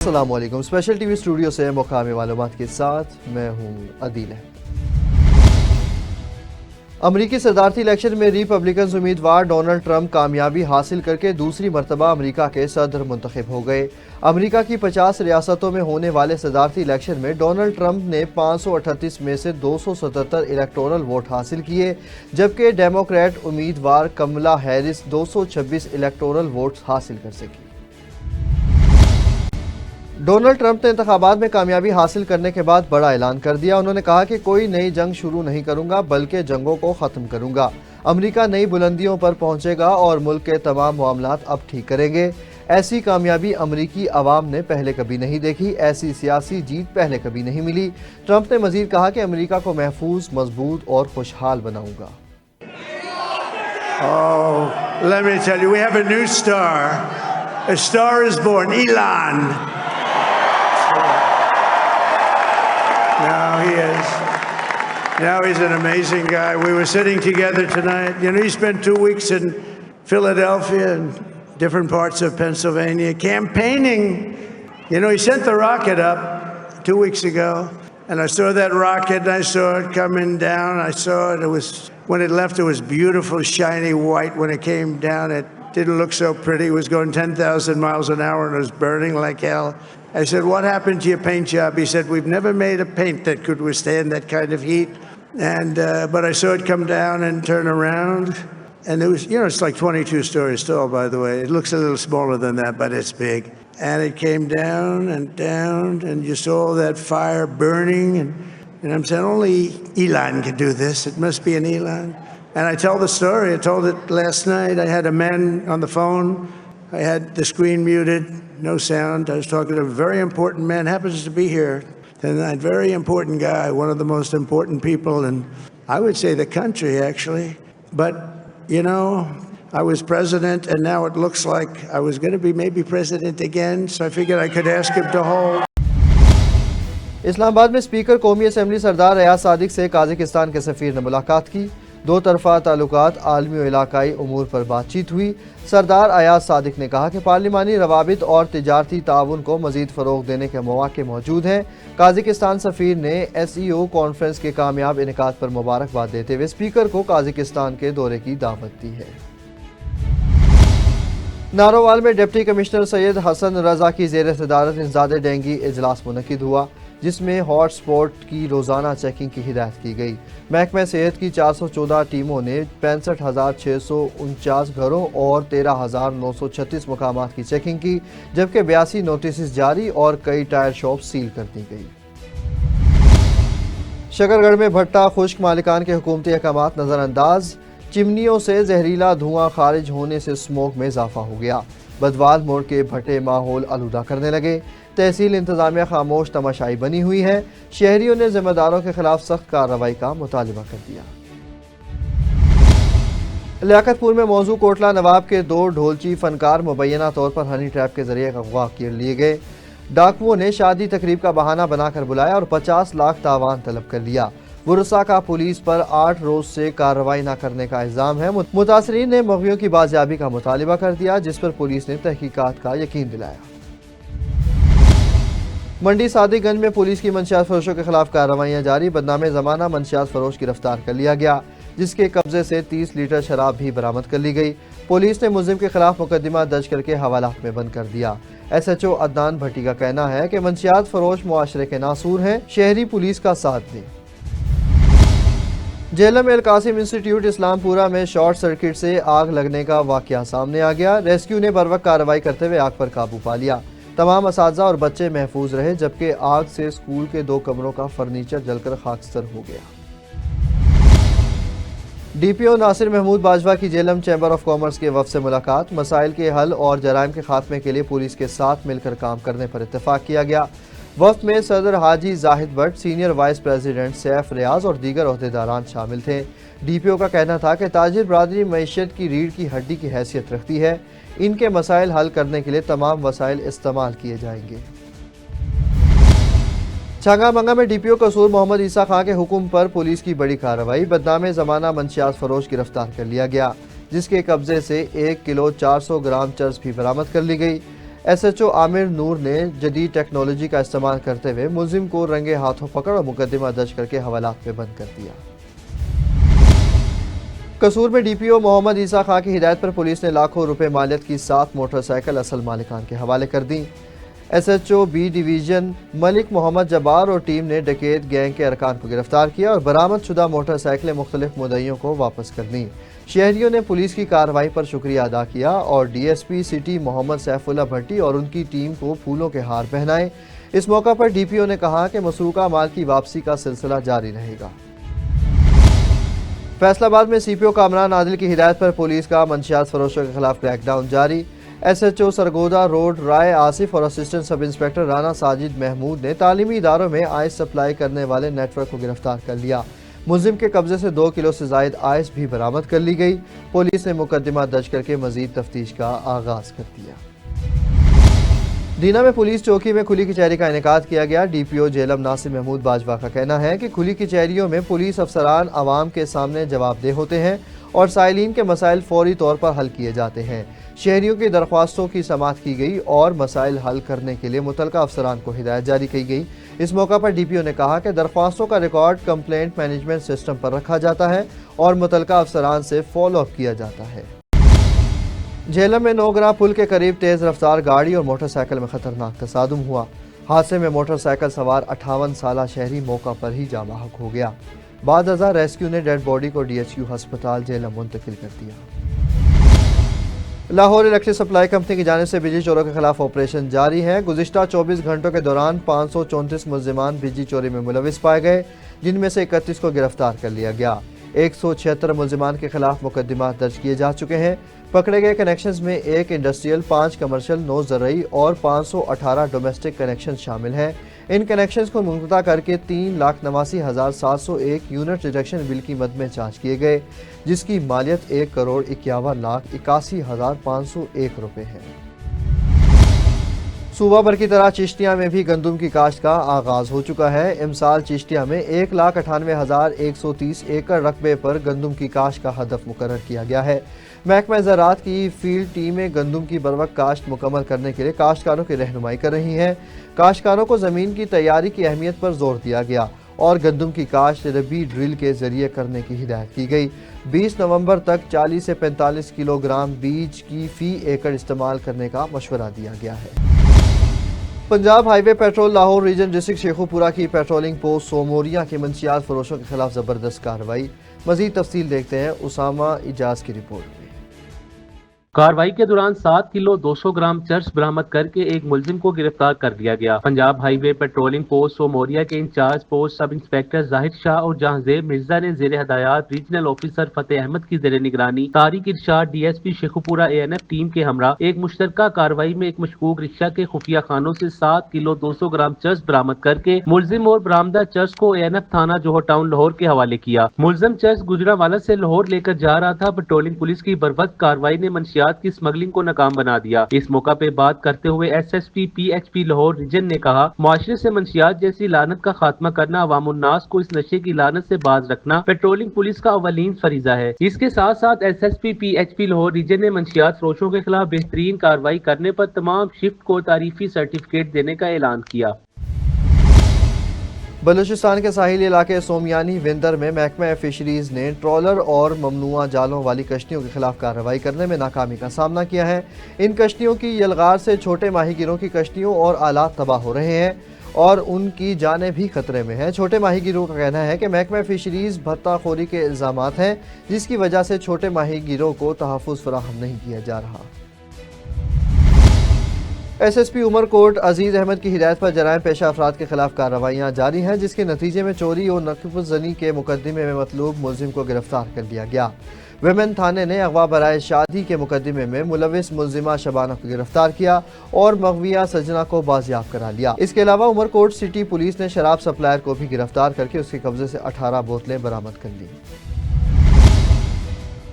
السلام علیکم۔ Special T V studio سے مقامی معلومات کے ساتھ میں ہوں عدیل۔ امریکی صدارتی الیکشن میں ریپبلکنز امیدوار ڈونلڈ ٹرمپ کامیابی حاصل کر کے دوسری مرتبہ امریکہ کے صدر منتخب ہو گئے۔ امریکہ کی 50 ریاستوں میں ہونے والے صدارتی الیکشن میں ڈونلڈ ٹرمپ نے 538 میں سے 277 الیکٹورل ووٹ حاصل کیے، جبکہ ڈیموکریٹ امیدوار کملا ہیرس 226 الیکٹورل ووٹس حاصل کر سکی۔ ڈونلڈ ٹرمپ نے انتخابات میں کامیابی حاصل کرنے کے بعد بڑا اعلان کر دیا۔ انہوں نے کہا کہ کوئی نئی جنگ شروع نہیں کروں گا بلکہ جنگوں کو ختم کروں گا۔ امریکہ نئی بلندیوں پر پہنچے گا اور ملک کے تمام معاملات اب ٹھیک کریں گے۔ ایسی کامیابی امریکی عوام نے پہلے کبھی نہیں دیکھی، ایسی سیاسی جیت پہلے کبھی نہیں ملی۔ ٹرمپ نے مزید کہا کہ امریکہ کو محفوظ، مضبوط اور خوشحال بناؤں گا۔ Let me tell you, we have a new star. A star is born, Elon. Now he is. Now he's an amazing guy. We were sitting together tonight. You know, he spent 2 weeks in Philadelphia and different parts of Pennsylvania campaigning. You know, he sent the rocket up 2 weeks ago, and I saw that rocket, and I saw it coming down. I saw it. It was, when it left, it was beautiful, shiny white. When it came down, it didn't look so pretty. It was going 10,000 miles an hour, and it was burning like hell. I said, what happened to your paint job? He said, we've never made a paint that could withstand that kind of heat. And but I saw it come down and turn around. And it was, you know, it's like 22 stories tall, by the way. It looks a little smaller than that, but it's big. And it came down, and you saw that fire burning. And I'm saying, only Elon could do this. It must be an Elon. And I tell the story. I told it last night. I had a man on the phone. I had the screen muted. No sound. I was talking to a very important man, happens to be here tonight, very important guy, one of the most important people in, I would say, the country, actually. But, you know, I was president, and now it looks like I was going to be maybe president again, so I figured I could ask him to hold. اسلام آباد میں speaker قومی assembly سردار ایاز صادق سے Kazakhstan کے سفیر نے ملاقات کی۔ دو طرفہ تعلقات، عالمی و علاقائی امور پر بات چیت ہوئی۔ سردار ایاز صادق نے کہا کہ پارلیمانی روابط اور تجارتی تعاون کو مزید فروغ دینے کے مواقع موجود ہیں۔ قازقستان سفیر نے SEO کانفرنس کے کامیاب انعقاد پر مبارکباد دیتے ہوئے اسپیکر کو قازقستان کے دورے کی دعوت دی ہے۔ نارووال میں ڈپٹی کمشنر سید حسن رضا کی زیر صدارت انسداد ڈینگی اجلاس منعقد ہوا، جس میں ہاٹ سپاٹ کی روزانہ چیکنگ کی ہدایت کی گئی۔ محکمہ صحت کی 414 ٹیموں نے 65,649 گھروں اور 13,936 مقامات کی چیکنگ کی، جبکہ 82 نوٹسز جاری اور کئی ٹائر شاپ سیل کر دی گئی۔ شکر گڑھ میں بھٹا خشک، مالکان کے حکومتی احکامات نظر انداز، چمنیوں سے زہریلا دھواں خارج ہونے سے اسموک میں اضافہ ہو گیا۔ بدوال موڑ کے بھٹے ماحول آلودہ کرنے لگے۔ تحصیل انتظامیہ خاموش تماشائی بنی ہوئی ہے۔ شہریوں نے ذمہ داروں کے خلاف سخت کارروائی کا مطالبہ کر دیا۔ لیاقت پور میں موضوع کوٹلہ نواب کے 2 ڈھولچی فنکار مبینہ طور پر ہنی ٹریپ کے ذریعے اغوا کر لیے گئے۔ ڈاکوؤں نے شادی تقریب کا بہانہ بنا کر بلایا اور 50 لاکھ تاوان طلب کر لیا۔ ورثاء کا پولیس پر 8 روز سے کارروائی نہ کرنے کا الزام ہے۔ متاثرین نے مغویوں کی بازیابی کا مطالبہ کر دیا، جس پر پولیس نے تحقیقات کا یقین دلایا۔ منڈی صادق گنج میں پولیس کی منشیات فروشوں کے خلاف کارروائیاں جاری۔ بدنام زمانہ منشیات فروش گرفتار کر لیا گیا، جس کے قبضے سے 30 لیٹر شراب بھی برآمد کر لی گئی۔ پولیس نے ملزم کے خلاف مقدمہ درج کر کے حوالات میں بند کر دیا۔ SHO عدنان بھٹی کا کہنا ہے کہ منشیات فروش معاشرے کے ناصور ہیں، شہری پولیس کا ساتھ دیں۔ جہلم القاسم انسٹیٹیوٹ اسلام پورہ میں شارٹ سرکٹ سے آگ لگنے کا واقعہ سامنے آ گیا۔ ریسکیو نے بروقت کارروائی کرتے ہوئے آگ پر قابو پا لیا۔ تمام اساتذہ اور بچے محفوظ رہے، جبکہ آگ سے اسکول کے 2 کمروں کا فرنیچر جل کر خاکستر ہو گیا۔ DPO ناصر محمود باجوہ کی جہلم چیمبر آف کامرس کے وفد سے ملاقات۔ مسائل کے حل اور جرائم کے خاتمے کے لیے پولیس کے ساتھ مل کر کام کرنے پر اتفاق کیا گیا۔ وفد میں صدر حاجی Zahid Butt, senior vice president Saif Riaz اور دیگر عہدیداران شامل تھے۔ DPO کا کہنا تھا کہ تاجر برادری معیشت کی ریڑھ کی ہڈی کی حیثیت رکھتی ہے، ان کے مسائل حل کرنے کے لیے تمام وسائل استعمال کیے جائیں گے۔ چھانگا منگا میں DPO قصور محمد عیسیٰ خان کے حکم پر پولیس کی بڑی کارروائی۔ بدنام زمانہ منشیات فروش گرفتار کر لیا گیا، جس کے قبضے سے 1 کلو 400 گرام چرس بھی برآمد کر لی گئی۔ SHO عامر نور نے جدید ٹیکنالوجی کا استعمال کرتے ہوئے ملزم کو رنگے ہاتھوں پکڑ اور مقدمہ درج کر کے حوالات میں بند کر دیا۔ قصور میں DPO محمد عیسیٰ خان کی ہدایت پر پولیس نے لاکھوں روپے مالیت کی 7 موٹر سائیکل اصل مالکان کے حوالے کر دیں۔ SHO B ڈویژن ملک محمد جبار اور ٹیم نے ڈکیت گینگ کے ارکان کو گرفتار کیا اور برآمد شدہ موٹر سائیکلیں مختلف مدعیوں کو واپس کر دیں۔ شہریوں نے پولیس کی کارروائی پر شکریہ ادا کیا اور DSP سٹی محمد سیف اللہ بھٹی اور ان کی ٹیم کو پھولوں کے ہار پہنائے۔ اس موقع پر DPO نے کہا کہ مسروقہ مال کی واپسی کا سلسلہ جاری رہے گا۔ فیصل آباد میں CPO کامران عادل کی ہدایت پر پولیس کا منشیات فروشوں کے خلاف کریک ڈاؤن جاری۔ SHO سرگودا روڈ رائے آصف اور assistant sub inspector Rana Sajid Mahmood نے تعلیمی اداروں میں آئس سپلائی کرنے والے نیٹ ورک کو گرفتار کر لیا۔ ملزم کے قبضے سے 2 کلو سے زائد آئس بھی برآمد کر لی گئی۔ پولیس نے مقدمہ درج کر کے مزید تفتیش کا آغاز کر دیا۔ دینا میں پولیس چوکی میں کھلی کچہری کا انعقاد کیا گیا۔ DPO جیلم ناصر محمود باجوہ کا کہنا ہے کہ کھلی کچہریوں میں پولیس افسران عوام کے سامنے جواب دہ ہوتے ہیں اور سائلین کے مسائل فوری طور پر حل کیے جاتے ہیں۔ شہریوں کی درخواستوں کی سماعت کی گئی اور مسائل حل کرنے کے لیے متعلقہ افسران کو ہدایت جاری کی گئی۔ اس موقع پر DPO نے کہا کہ درخواستوں کا ریکارڈ کمپلینٹ مینجمنٹ سسٹم پر رکھا جاتا ہے اور متعلقہ افسران سے فالو اپ کیا جاتا ہے۔ جہلم میں 9 گراں پل کے قریب تیز رفتار گاڑی اور موٹر سائیکل میں خطرناک تصادم ہوا۔ حادثے میں موٹر سائیکل سوار 58 سالہ شہری موقع پر ہی جاں بحق ہو گیا۔ بعد ازاں ریسکیو نے ڈیڈ باڈی کو DHQ ہسپتال جہلم منتقل کر دیا۔ لاہور الیکٹرک سپلائی کمپنی کی جانب سے بجلی چوروں کے خلاف آپریشن جاری ہے۔ گزشتہ 24 گھنٹوں کے دوران 534 ملزمان بجلی چوری میں ملوث پائے گئے، جن میں سے 31 کو گرفتار کر لیا گیا۔ 176 ملزمان کے خلاف مقدمات درج کیے جا چکے ہیں۔ پکڑے گئے کنیکشنز میں 1 انڈسٹریل، 5 کمرشل، 9 زرعی اور 518 ڈومیسٹک کنیکشن شامل ہیں۔ ان کنیکشنز کو منقطع کر کے 3,89,701 یونٹ ریڈکشن بل کی مد میں چارج کیے گئے، جس کی مالیت 1,51,81,501 روپے ہے۔ صوبہ بھر کی طرح چشتیاں میں بھی گندم کی کاشت کا آغاز ہو چکا ہے۔ امسال چشتیاں میں 1,98,130 ایکڑ رقبے پر گندم کی کاشت کا ہدف مقرر کیا گیا ہے۔ محکمہ زراعت کی فیلڈ ٹیمیں گندم کی بروقت کاشت مکمل کرنے کے لیے کاشتکاروں کی رہنمائی کر رہی ہیں۔ کاشتکاروں کو زمین کی تیاری کی اہمیت پر زور دیا گیا اور گندم کی کاشت ربی ڈرل کے ذریعے کرنے کی ہدایت کی گئی۔ 20 نومبر تک 40 سے 45 کلو گرام بیج کی فی ایکڑ استعمال کرنے کا مشورہ دیا گیا ہے۔ Punjab highway patrol Lahore region district Sheikhupura کی پیٹرولنگ پوسٹ سوموریا کے منشیات فروشوں کے خلاف زبردست کارروائی۔ مزید تفصیل دیکھتے ہیں اسامہ اجاز کی رپورٹ میں۔ کارروائی کے دوران 7 کلو 200 گرام چرس برآمد کر کے ایک ملزم کو گرفتار کر لیا گیا۔ پنجاب ہائی وے پیٹرولنگ پوسٹ سوموریا کے انچارج پوسٹ سب انسپکٹر ظاہر شاہ اور جہانزیب مرزا نے زیر ہدایات ریجنل آفیسر فتح احمد کی زیر نگرانی طارق ارشاد DSP شیخوپورہ ANF ٹیم کے ہمراہ ایک مشترکہ کارروائی میں ایک مشکوک رکشہ کے خفیہ خانوں سے 7 کلو 200 گرام چرس برآمد کر کے ملزم اور برآمدہ چرس کو ANF تھانہ جوہر ٹاؤن لاہور کے حوالے کیا۔ ملزم چرس گجرانوالہ سے لاہور لے کر جا رہا تھا۔ پیٹرولنگ پولیس کی بروقت کارروائی نے منشیات کی اسمگلنگ کو ناکام بنا دیا۔ اس موقع پہ بات کرتے ہوئے SSP PHP لاہور ریجن نے کہا، معاشرے سے منشیات جیسی لعنت کا خاتمہ کرنا، عوام الناس کو اس نشے کی لعنت سے باز رکھنا پیٹرولنگ پولیس کا اولین فریضہ ہے۔ اس کے ساتھ ساتھ SSP PHP لاہور ریجن نے منشیات فروشوں کے خلاف بہترین کارروائی کرنے پر تمام شفٹ کو تعریفی سرٹیفکیٹ دینے کا اعلان کیا۔ بلوچستان کے ساحلی علاقے سومیانی وندر میں محکمہ فشریز نے ٹرالر اور ممنوعہ جالوں والی کشتیوں کے خلاف کارروائی کرنے میں ناکامی کا سامنا کیا ہے۔ ان کشتیوں کی یلغار سے چھوٹے ماہی گیروں کی کشتیوں اور آلات تباہ ہو رہے ہیں اور ان کی جانیں بھی خطرے میں ہیں۔ چھوٹے ماہی گیروں کا کہنا ہے کہ محکمہ فشریز بھتہ خوری کے الزامات ہیں، جس کی وجہ سے چھوٹے ماہی گیروں کو تحفظ فراہم نہیں کیا جا رہا۔ SSP عمر کوٹ عزیز احمد کی ہدایت پر جرائم پیشہ افراد کے خلاف کارروائیاں جاری ہیں، جس کے نتیجے میں چوری اور نقب زنی کے مقدمے میں مطلوب ملزم کو گرفتار کر لیا گیا۔ ویمن تھانے نے اغوا برائے شادی کے مقدمے میں ملوث ملزمہ شبانہ کو گرفتار کیا اور مغویہ سجنہ کو بازیاب کرا لیا۔ اس کے علاوہ عمر کوٹ سٹی پولیس نے شراب سپلائر کو بھی گرفتار کر کے اس کے قبضے سے 18 بوتلیں برآمد کر لی۔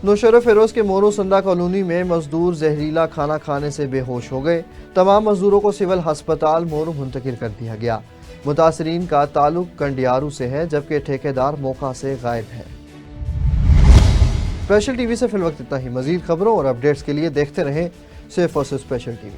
نوشہر و فیروز کے مورو سندہ کالونی میں مزدور زہریلا کھانا کھانے سے بے ہوش ہو گئے۔ تمام مزدوروں کو سول ہسپتال مورو منتقل کر دیا گیا۔ متاثرین کا تعلق کنڈیارو سے ہے، جبکہ ٹھیکیدار موقع سے غائب ہے۔ اسپیشل ٹی وی سے فی الوقت اتنا ہی۔ مزید خبروں اور اپڈیٹس کے لیے دیکھتے رہیں صرف اور صرف اسپیشل ٹی وی۔